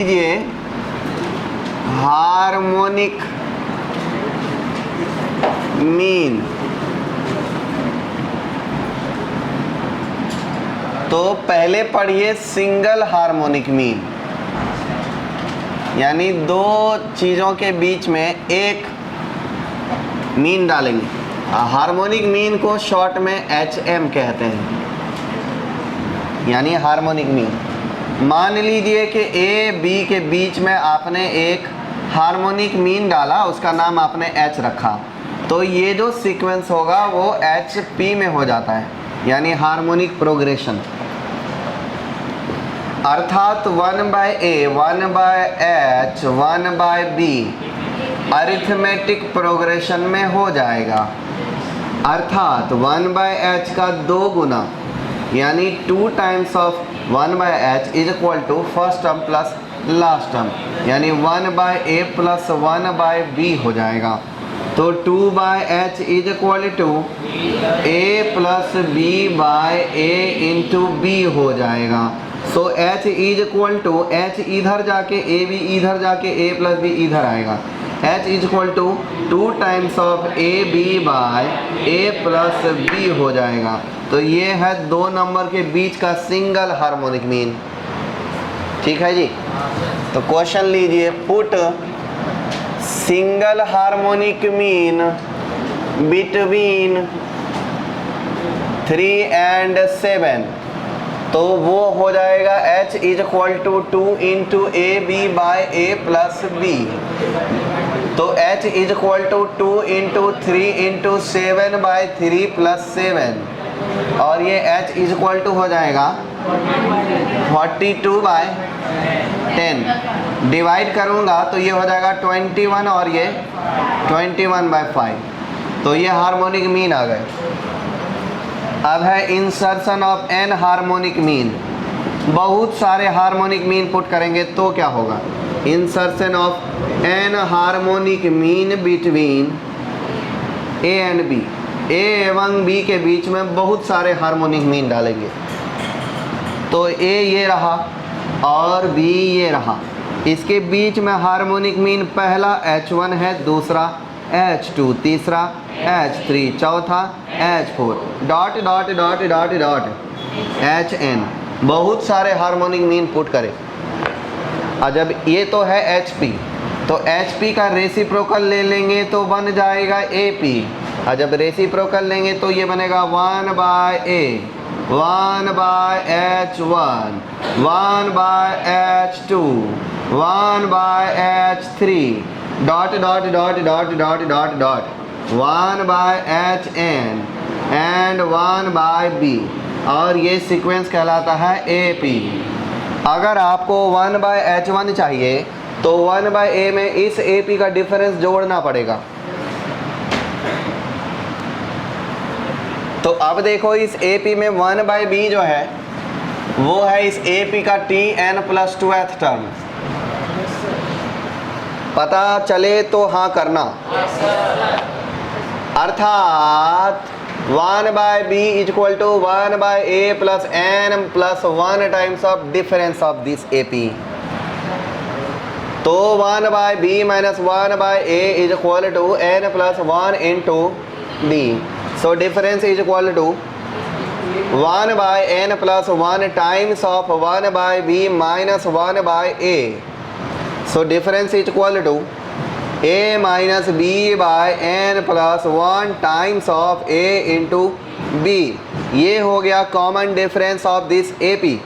लीजिए harmonic mean. तो पहले पढ़िए सिंगल हार्मोनिक मीन, यानी दो चीज़ों के बीच में एक मीन डालेंगे। हार्मोनिक मीन को शॉर्ट में HM कहते हैं, यानी हार्मोनिक मीन। मान लीजिए कि A B के बीच में आपने एक हार्मोनिक मीन डाला, उसका नाम आपने H रखा, तो ये जो सीक्वेंस होगा वो HP में हो जाता है, यानी हार्मोनिक प्रोग्रेशन। अर्थात 1/A 1/H 1/B arithmetic progression में हो जाएगा। अर्थात 1/H का 2 गुना, यानी 2 times of 1/H is equal to first term plus last term, यानी 1/A प्लस 1/B हो जाएगा। तो 2/H is equal to A plus B by A into B हो जाएगा। So H is equal to, H इधर जाके A B इधर जाके A प्लस B इधर आएगा। H is equal to 2 times of AB by A plus B हो जाएगा। तो ये है दो नंबर के बीच का सिंगल हार्मोनिक मीन। ठीक है जी। तो क्वेश्चन लीजिए, put single harmonic mean between 3 and 7, तो वो हो जाएगा H is equal to 2 into AB by A plus B। तो H is equal to 2 into 3 into 7 by 3 plus 7, और ये H इज इक्वल टू हो जाएगा 42/10। डिवाइड करूँगा तो ये हो जाएगा 21 और ये 21/5। तो ये हार्मोनिक मीन आ गए। अब है insertion of n harmonic mean. बहुत सारे हार्मोनिक मीन पुट करेंगे तो क्या होगा? Insertion of n harmonic mean between A and B। A एवं B के बीच में बहुत सारे हार्मोनिक मीन डालेंगे। तो A ये रहा और B ये रहा। इसके बीच में हार्मोनिक मीन पहला H1 है, दूसरा H2, तीसरा H3, चौथा H4, dot dot dot dot dot HN। बहुत सारे हार्मोनिक मीन पुट करें। और जब ये तो है HP, तो HP का रेसिप्रोकल ले लेंगे तो बन जाएगा AP। और जब रेसिप्रोकल लेंगे तो ये बनेगा 1/A 1/H1 1/H2 1/H3 dot dot dot dot dot dot dot 1/HN and 1/B, और ये सीक्वेंस कहलाता है AP। अगर आपको 1/H1 चाहिए तो 1/A में इस AP का डिफरेंस जोड़ना पड़ेगा। तो अब देखो इस AP में 1/B जो है वो है इस AP का Tn+2th टर्म। पता चले तो हाँ करना। अर्थात 1/B is equal to 1/A plus n plus 1 times of difference of this AP। तो 1/B minus 1/A is equal to n plus 1 into B। So difference is equal to 1/n plus 1 times of 1/B minus 1/A। So difference is equal to A minus B by n plus 1 times of A into B। ये हो गया common difference of this AP।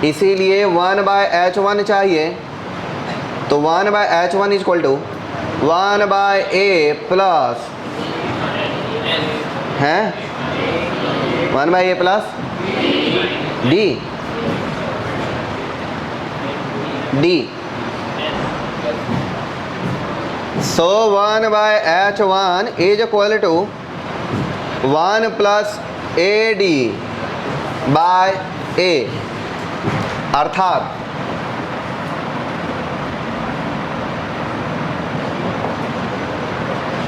इसीलिए 1/H1 चाहिए, तो 1/H1 is equal to 1/A plus है 1/A plus D so 1/H1 is equal to 1 plus AD by A। अर्थात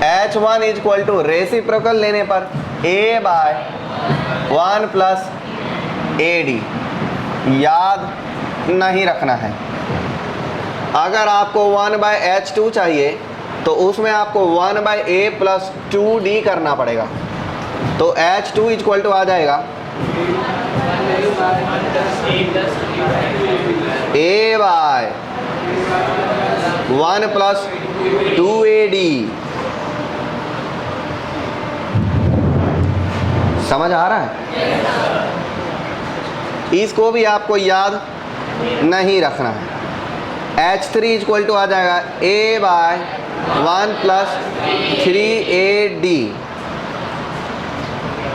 H1 is equal to reciprocal लेने पर A बाय 1 प्लस AD। याद नहीं रखना है। अगर आपको 1/h2 चाहिए तो उसमें आपको 1/a+2d करना पड़ेगा। तो h2 इक्वल टू आ जाएगा a/1+2ad। समझ आ रहा है? इसको भी आपको याद नहीं रखना है। h3 इक्वल टू आ जाएगा a/1+3ad।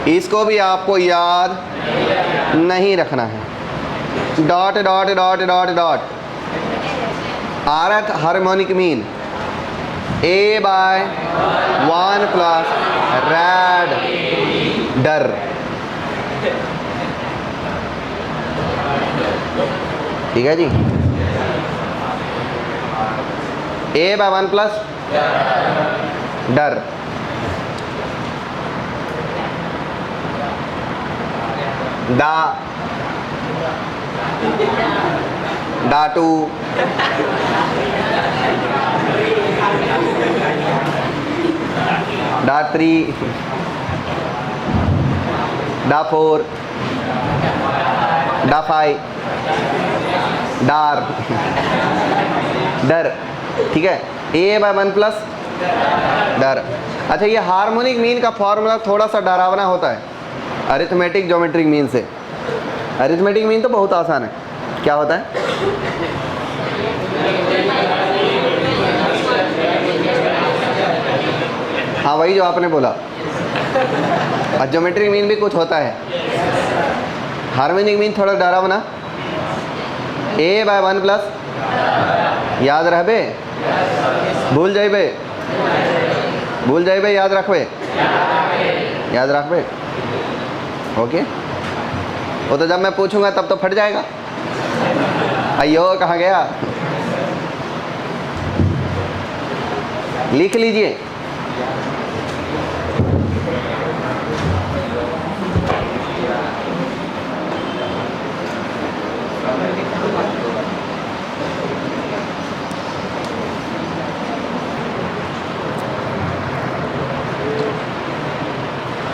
इसको भी आपको याद नहीं रखना है। Dot dot dot dot dot आरथ हार्मोनिक मीन a/1+rad डर। ठीक है जी, a/1+ डर। डाटू डा3 डा4 डा5 डार डर। ठीक है, a/1+ डर। अच्छा, ये हार्मोनिक मीन का फॉर्मूला थोड़ा सा डरावना होता है अरिथमेटिक ज्योमेट्रिक मीन से। अरिथमेटिक मीन तो बहुत आसान है। क्या होता है? हाँ, वही जो आपने बोला। और ज्योमेट्रिक मीन भी कुछ होता है। हार्मोनिक मीन थोड़ा डरावना। a/1+ याद रहबे, भूल जाइबे, भूल जाइबे, याद रखबे, याद रखबे। ओके, वो तो जब मैं पूछूंगा तब तो फट जाएगा। अयो कहाँ गया? लिख लीजिए।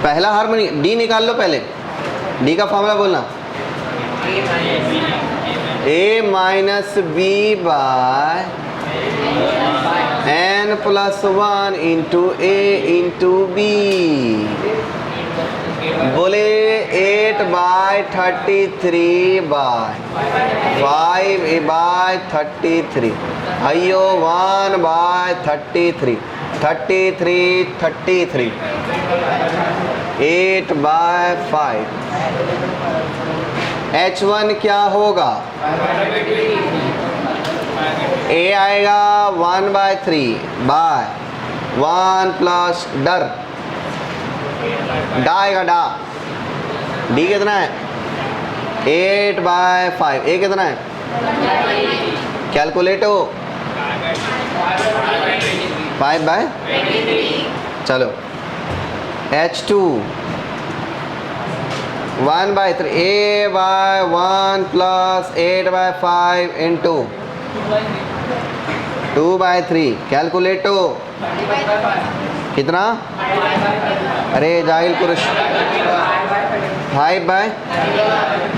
पहला हार्मोनिक डी निकाल लो। पहले डी का फॉर्मूला बोलना, a-b/n+1 × a × b। बोले 8/33/5/33। अयो 1/33 33 8/5। h1 क्या होगा? a आएगा 1/3/1+ डर। डा आएगा डा। डी कितना है? 8/5। ए कितना है? कैलकुलेटो 5/। चलो h2 1/3 a/1+ 8/5 × 2/3 कैलकुलेटो कितना? अरे जाहिल पुरुष 5/।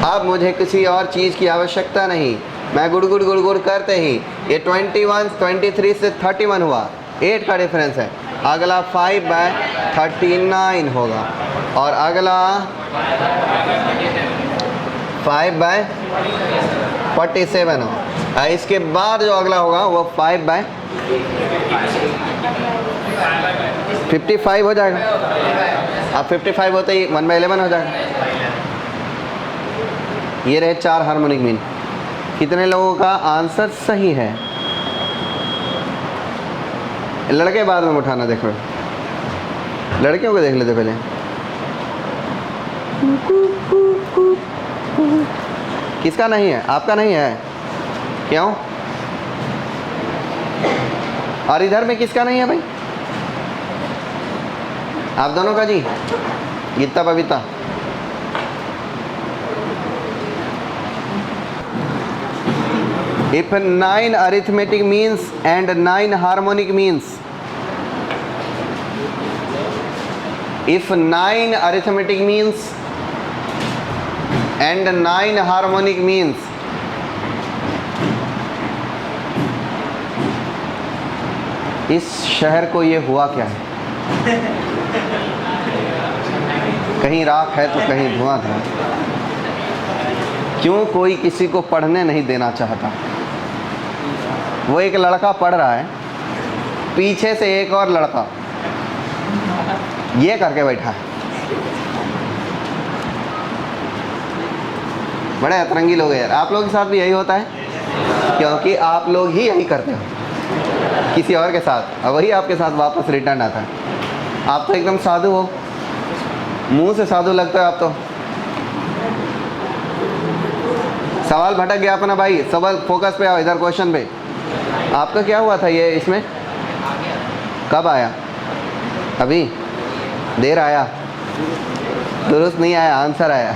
अब मुझे किसी और चीज़ की आवश्यकता नहीं। मैं गुड़गुड़ गुड़गुड़ करते ही ये 21 23 से 31 हुआ, 8 का डिफरेंस है। अगला 5/39 होगा और अगला 5/47 हो। इसके बाद जो अगला होगा वो 5/55 हो जाएगा। अब 55 होते ही 1/11 हो जाएगा। ये रहे 4 हार्मोनिक मीन। कितने लोगों का आंसर सही है? लड़के बाद में उठाना, देखो लड़कियों को देख लेते पहले। किसका नहीं है? आपका नहीं है? क्यों? और इधर में किसका नहीं है भाई? आप दोनों का जी? Gita Babita. If 9 arithmetic means and 9 harmonic means, if 9 arithmetic means and 9 harmonic means, इस शहर को ये हुआ क्या है? कहीं राख है तो कहीं धुआं था। क्यों कोई किसी को पढ़ने नहीं देना चाहता? वो एक लड़का पढ़ रहा है, पीछे से एक और लड़का ये करके बैठा है। बड़े अतरंगी लोग हैं यार। आप लोगों के साथ भी यही होता है, क्योंकि आप लोग ही यही करते हो किसी और के साथ, और वही आपके साथ वापस रिटर्न आता है। आप तो एकदम साधु हो, मुंह से साधु लगता है आप तो। सवाल भटक गया अपना भाई, सवाल फोकस पे आओ, इधर क्वेश्चन पे। आपका क्या हुआ था ये इसमें? कब आया? अभी देर आया, दुरुस्त नहीं आया, आंसर आया।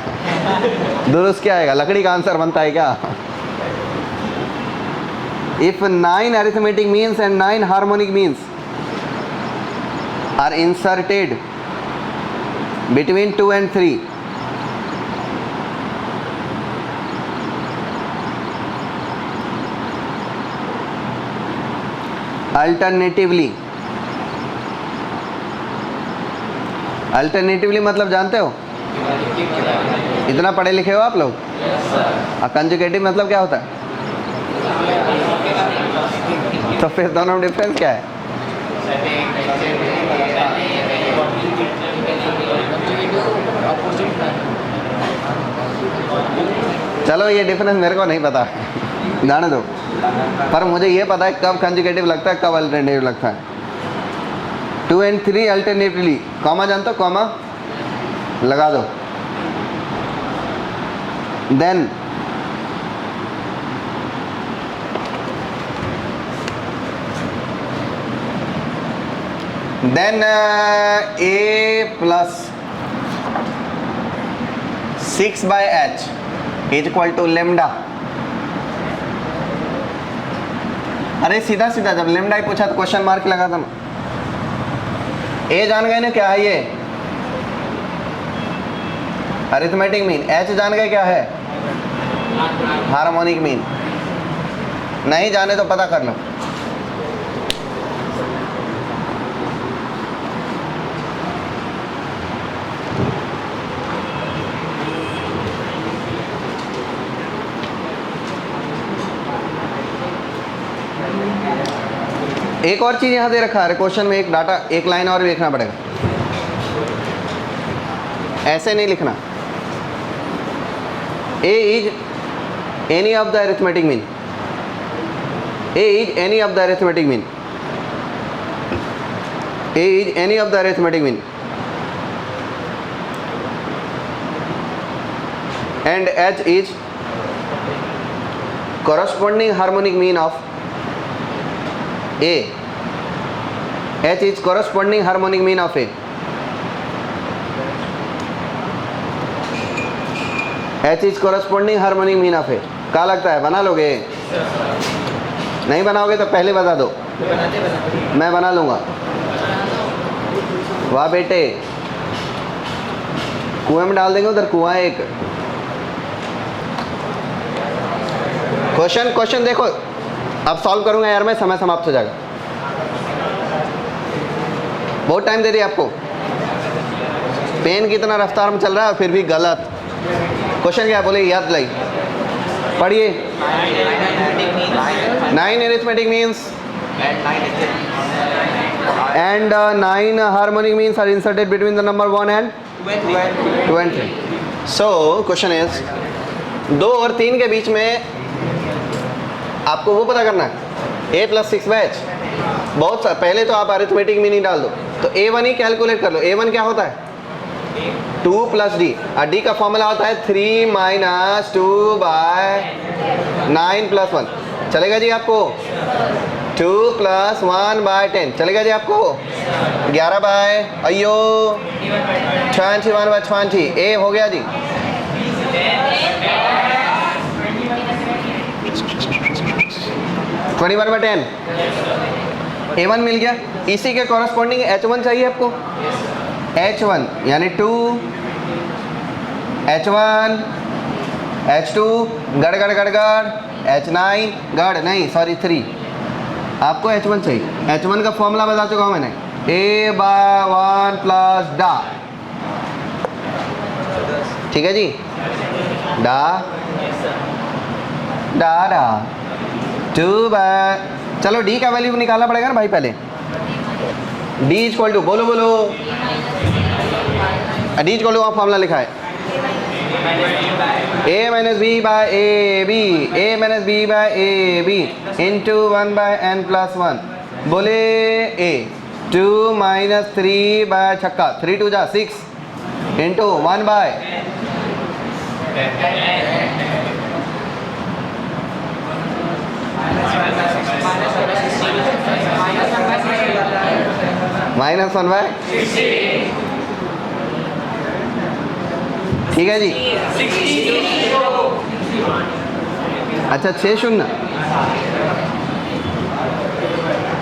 दुरुस्त क्या आएगा? लकड़ी का आंसर बनता है क्या? If 9 arithmetic means and 9 harmonic means are inserted between 2 and 3, alternatively मतलब जानते हो? इतना पढ़े लिखे हो आप लोग? कंजुगेटिव मतलब क्या होता है? तो फिर दोनों में डिफरेंस क्या है? चलो ये डिफरेंस मेरे को नहीं पता, जाने दो। पर मुझे ये पता है कब कंजुगेटिव लगता है, कब अल्टरनेटिव लगता है। 2 and 3 अल्टरनेटिवली, कॉमा जानते हो? कॉमा लगा दो। Then a plus 6/h is equal to lambda। अरे सीधा सीधा जब लेमडा ही पूछा तो क्वेश्चन मार्क लगा था। ए जान गए ना क्या है ये? Arithmetic mean. एच जान गए क्या है? Harmonic mean. नहीं जाने तो पता कर लो। एक और चीज़ यहाँ दे रखा है क्वेश्चन में, एक डाटा, एक लाइन और भी लिखना पड़ेगा। ऐसे नहीं लिखना। A is any of the arithmetic mean. A is any of the arithmetic mean. A is any of the arithmetic mean and H is corresponding harmonic mean of A. H is corresponding harmonic mean of A. H is corresponding harmonic mean of A. क्या लगता है, बना लोगे? नहीं बनाओगे तो पहले बता दो, मैं बना लूँगा। वाह बेटे, कुएं में डाल देंगे, उधर कुआं एक। क्वेश्चन देखो, अब सॉल्व करूंगा यार मैं, समय समाप्त हो जाएगा। बहुत टाइम दे दिया आपको। पेन कितना रफ्तार में चल रहा है, फिर भी गलत। क्वेश्चन क्या बोले, याद लाई, पढ़िए। 9 arithmetic means and 9 harmonic means are inserted between the number 1 and 2 and 3. So question is, 2 और 3 के बीच में आपको वो पता करना है, a plus 6/h। बहुत पहले तो आप अरिथमेटिक मीन ही डाल दो, तो a1 ही कैलकुलेट कर लो। a1 क्या होता है? 2 plus d, और d का फॉर्मूला होता है 3 - 2/9 + 1। चलेगा जी आपको? 2 + 1/10 चलेगा जी आपको? 11 अयो 21/20 ए हो गया जी। 21/10 A1 मिल गया। इसी के कॉरस्पॉन्डिंग H1 चाहिए आपको, H1 यानी 2 H1 H2 गड़ गड़ गड़ गड़ H9 गड़ नहीं सॉरी 3, आपको H1 चाहिए। H1 का फॉर्मूला बता चुका हूँ मैंने, A/1 प्लस डा, ठीक है जी, डा डा डा 2 बाय, चलो डी का वैल्यू निकालना पड़ेगा ना भाई पहले। डी इक्वल टू, बोलो बोलो, डी इक्वल टू आप फॉर्मूला लिखा है a minus B by A B, A minus B by A B into 1 by n plus 1, बोले a 2 माइनस 3 बाय छक्का 3 2 जा 6 इंटू 1 बाय माइनस 1 बाय, ठीक है जी। अच्छा 6 0,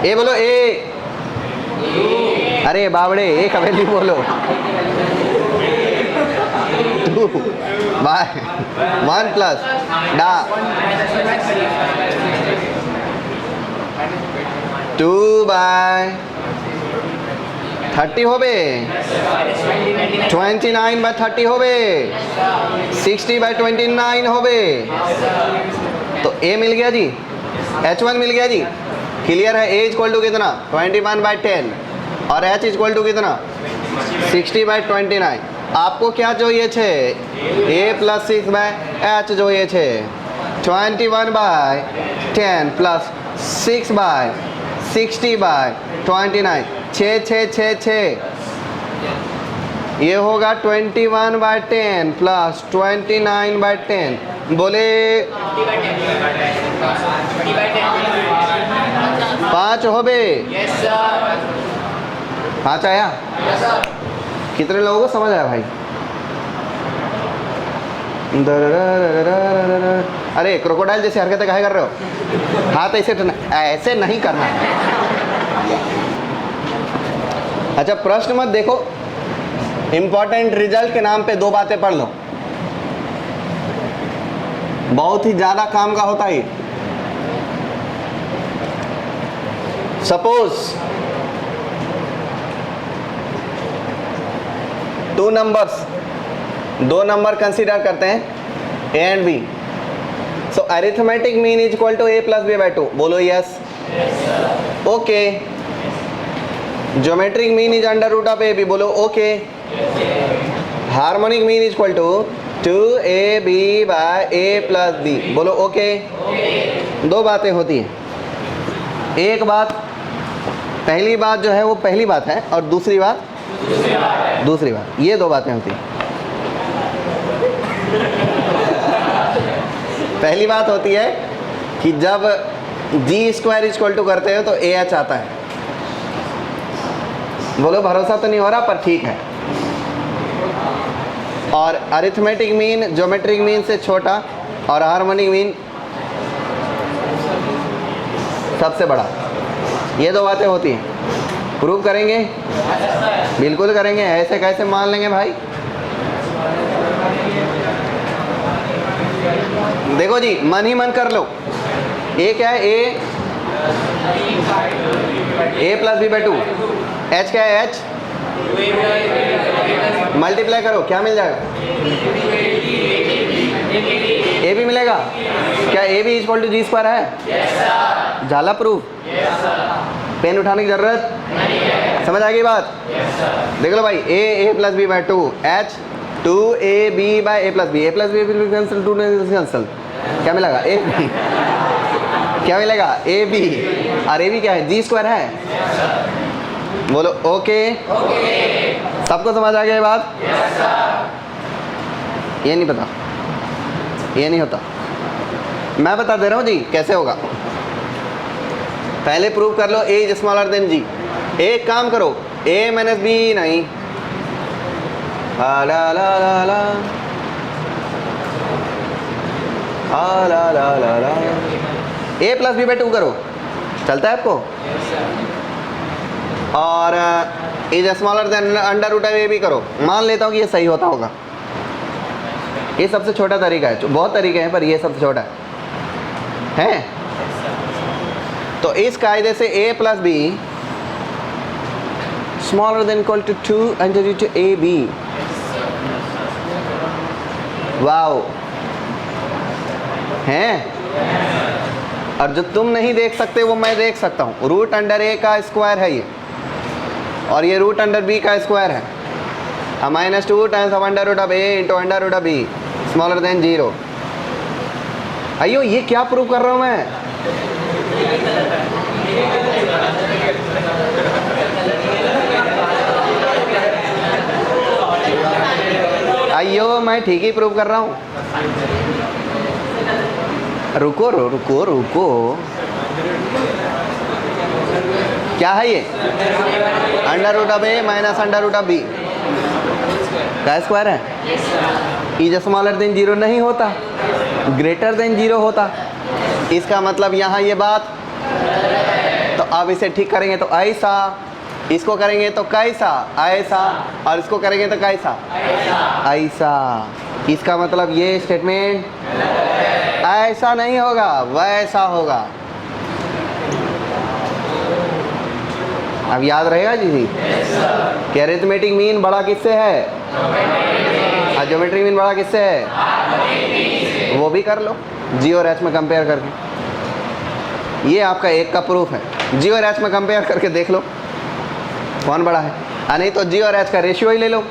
ए बोलो ए, अरे बावड़े ए का वैल्यू बोलो 2 बाय 1 प्लस डा 2 बाय 30 हो बे, 29 बाय 30 हो बे, 60 बाय 29 हो बे। तो A मिल गया जी, H1 मिल गया जी, क्लियर है। A इक्वल टू कितना 21 बाय 10 और H इक्वल टू कितना 60 बाय 29। आपको क्या चाहिए छे, A प्लस 6 बाय H चाहिए छे, 21 बाय 10 प्लस 6 बाय 60 बाय 29, 6 6 6 6, ये होगा 21 बाय 10 प्लस 29 बाय 10, बोले 5 हो बे, 5 आया। कितने लोगों को समझ आया भाई? अरे क्रोकोडाइल जैसे हरकतें काहे कर रहे हो? हाथ ऐसे नहीं करना। अच्छा प्रश्न मत देखो, इंपॉर्टेंट रिजल्ट के नाम पे 2 बातें पढ़ लो, बहुत ही ज्यादा काम का होता है। सपोज 2 नंबर्स, 2 नंबर कंसीडर करते हैं A and B, so arithmetic mean is equal to A plus B by 2, बोलो yes, okay. Geometric mean is under root of A B, बोलो okay. Harmonic mean is equal to 2ab by a plus B, बोलो okay. 2 बातें होती हैं, एक बात, पहली बात जो है वो पहली बात है और दूसरी बात दूसरी बात, ये 2 बातें होती हैं। पहली बात होती है कि जब जी स्क्वायर इक्वल टू करते हो तो ए एच आता है, बोलो भरोसा तो नहीं हो रहा पर ठीक है। और अरिथमेटिक मीन ज्योमेट्रिक मीन से छोटा और हार्मोनिक मीन सबसे बड़ा, ये 2 बातें होती हैं। प्रूव करेंगे? बिल्कुल करेंगे, ऐसे कैसे मान लेंगे भाई? देखो जी मन ही मन कर लो, ए क्या है, ए प्लस बी बाय 2, एच क्या है, एच मल्टीप्लाई करो क्या मिल जाएगा, ए भी मिलेगा। क्या ए भी इक्वल टू जी स्क्वायर है? झाला प्रूफ, पेन उठाने की जरूरत समझ आ गई बात? देख लो भाई, A plus B by 2, H 2ab by A plus B, A plus B cancel, 2 cancel, क्या मिलेगा, ए बी, क्या मिलेगा, ए बी, और ए बी क्या है, जी स्क्वायर है, बोलो ओके। सबको समझ आ गया बात? ये नहीं पता, ये नहीं होता, मैं बता दे रहा हूँ जी कैसे होगा। पहले प्रूव कर लो A is smaller than G. एक काम करो, ए माइनस बी नहीं, ला ला ला ला ला ला ला ला, ए प्लस बी बाय 2 करो, चलता है आपको? और is smaller than under root of A भी करो, मान लेता हूँ कि ये सही होता होगा। ये सबसे छोटा तरीका है, बहुत तरीके हैं पर ये सबसे छोटा है। तो इस कायदे से a plus B smaller than equal to 2 under root A B. Wow, हैं? और जो तुम नहीं देख सकते वो मैं देख सकता हूँ। रूट अंडर ए का स्क्वायर है ये, और ये रूट अंडर बी का स्क्वायर है। -2 times of under root of A into under root of B smaller than 0। अयो ये क्या प्रूव कर रहा हूँ मैं? अयो मैं ठीक ही प्रूव कर रहा हूँ। रुको रुको रुको, क्या है ये? Under root of A minus under root of B का स्क्वायर है। इज स्मॉलर देन 0 नहीं होता, ग्रेटर देन 0 होता। इसका मतलब यहाँ ये बात, तो अब इसे ठीक करेंगे तो ऐसा, इसको करेंगे तो कैसा, ऐसा, और इसको करेंगे तो कैसा, ऐसा। इसका मतलब ये स्टेटमेंट ऐसा नहीं होगा, वैसा होगा। अब याद रहेगा जी कि अरिथमेटिक मीन बड़ा किससे है, और ज्योमेट्रिक मीन बड़ा किससे है, वो भी कर लो जी और एच में कंपेयर करके। ये आपका एक का प्रूफ है, जी और एच में कंपेयर करके देख लो कौन बड़ा है। नहीं तो जी और एच का रेशियो ही ले लो।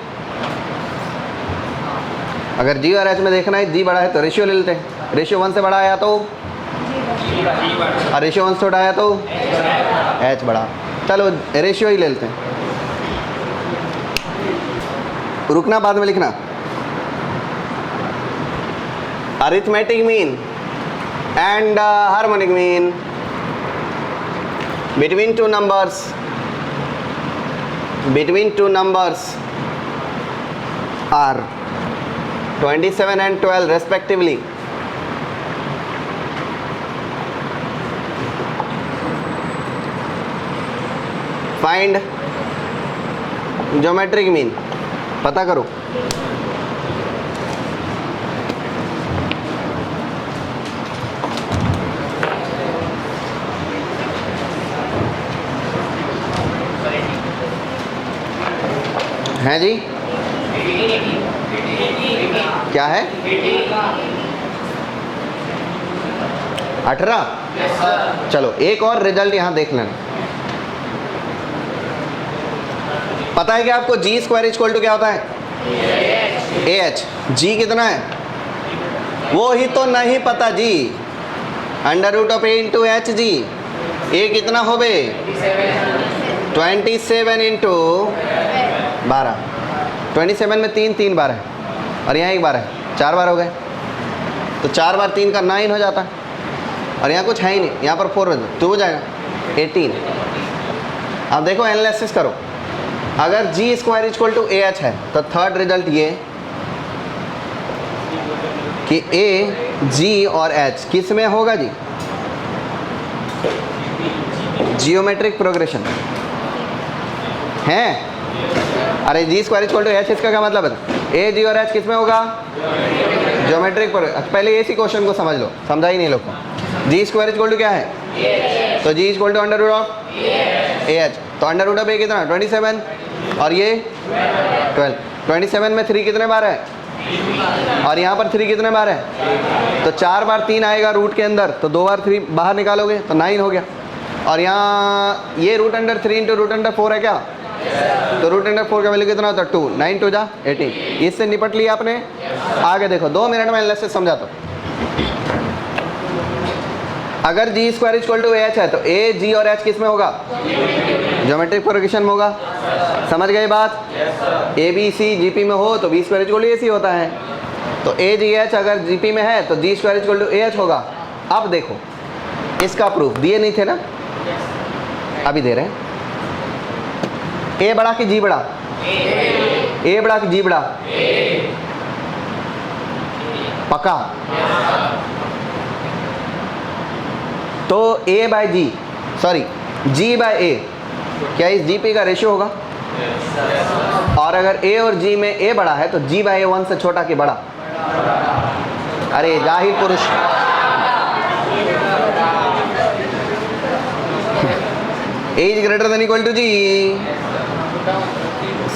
अगर जी और एच में देखना है जी बड़ा है तो रेशियो ले लेते हैं। रेशियो 1 से बड़ा आया तो, और रेशियो 1 से छोटा आया तो एच बड़ा। चलो रेशियो ही ले लेते हैं, रुकना बाद में लिखना। Arithmetic mean and harmonic mean between two numbers are 27 and 12 respectively. Find geometric mean, पता करो। हैं जी, क्या है? 18। चलो एक और रिजल्ट यहां देख लेना। पता है कि आपको जी स्क्वायर इक्वल टू क्या होता है? A H. जी कितना है वो ही तो नहीं पता G. Under root of A into H G. A कितना हो बे? 27 इंटू 12। 27 में 3 बार है और यहाँ 1 बार है, 4 बार हो गए। तो 4 बार 3 का 9 हो जाता है, और यहाँ कुछ है ही नहीं, यहाँ पर 4 2 हो जाएगा 18। अब देखो एनालिसिस करो, अगर G square equal to A H है तो थर्ड रिजल्ट ये कि ए जी और एच किस में होगा जी? जियोमेट्रिक प्रोग्रेशन है। अरे जी स्क्वायर इक्वल टू एच, इसका क्या मतलब है? ए जी और एच किस में होगा? Geometric progression. पहले इसी क्वेश्चन को समझ लो, समझा ही नहीं लोग को। जी स्क्वायर इक्वल टू क्या है? तो G equal to under root of A H. तो अंडर रूट ऑफ ए कितना? 27, और ये 12। 27 में 3 कितने बार है? और यहाँ पर 3 कितने बार है? तो 4 बार 3 आएगा रूट के अंदर, तो 2 बार 3 बाहर निकालोगे तो 9 हो गया। और यहाँ ये root under 3 into root under 4 है क्या? तो रूट अंडर 4 का वैल्यू कितना होता है? 2। 9 2 जा 18। इससे निपट लिया आपने। आगे देखो, 2 मिनट में एनालिसिस समझाता हूँ। अगर G square equal to H है तो ए जी और एच किस में होगा? ज्योमेट्रिक प्रोग्रेशन में होगा। समझ गए बात? A B C G P में हो तो बी स्क्वायर इक्वल टू ए सी होता है। तो ए जी एच अगर जी पी में है तो G square equal to A H होगा। अब देखो इसका प्रूफ दिए नहीं थे ना, अभी दे रहे हैं। ए बड़ा कि जी बड़ा? ए बड़ा कि जी बड़ा? पक्का? तो A by G sorry G by A क्या इस GP का रेशियो होगा? और अगर A और G में A बड़ा है तो G बाय A 1 से छोटा कि बड़ा? अरे जाहिर पुरुष। A is greater than equal to G,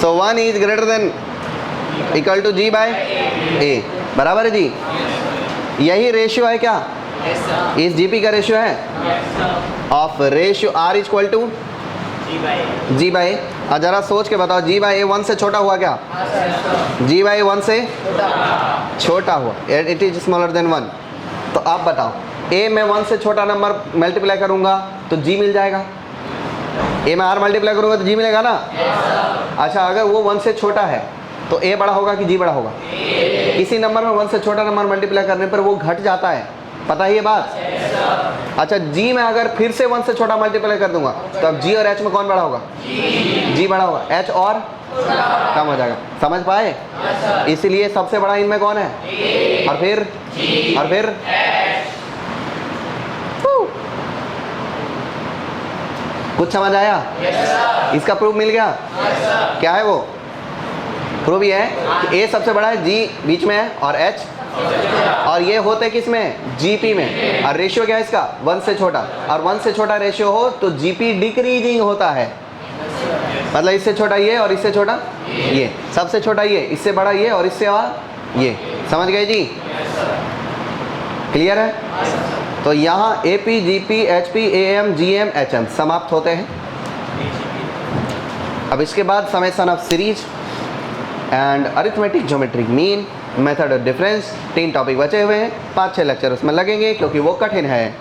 so 1 is greater than equal to G by A, बराबर है जी? यही रेशियो है क्या? इस GP का रेशियो है of ratio R is equal to G by. और जरा सोच के बताओ G बाई A 1 से छोटा हुआ क्या? G बाई 1 से छोटा हुआ, इट इज स्मॉलर देन 1। तो आप बताओ A में 1 से छोटा नंबर मल्टीप्लाई करूंगा तो G मिल जाएगा, A में R मल्टीप्लाई करूंगा तो G मिलेगा ना? अच्छा, अगर वो 1 से छोटा है तो A बड़ा होगा कि G बड़ा होगा? किसी नंबर में 1 से छोटा नंबर मल्टीप्लाई करने पर वो घट जाता है, पता है ये बात? अच्छा, G में अगर फिर से 1 से छोटा मल्टीप्लाई कर दूंगा तो अब G और H में कौन बड़ा होगा? G बड़ा होगा, H और कम हो जाएगा। समझ पाए? इसीलिए सबसे बड़ा इनमें कौन है? और फिर कुछ समझ आया? इसका प्रूफ मिल गया? क्या है वो प्रूफ? ये है कि A सबसे बड़ा है, G बीच में है और H, और ये होते किस में? GP में। और रेशियो क्या है इसका? 1 से छोटा, और 1 से छोटा रेशियो हो तो GP डिक्रीजिंग होता है, मतलब इससे छोटा ये और इससे छोटा ये, सबसे छोटा ये, इससे बड़ा ये और इससे और ये। समझ गए जी? क्लियर है? तो यहाँ AP, GP, HP, AM, GM, HM समाप्त होते हैं। अब इसके बाद summation of series and arithmetic geometric mean, method of difference, 3 topic बचे हुए हैं। 5-6 लेक्चर उसमें लगेंगे क्योंकि वो कठिन है।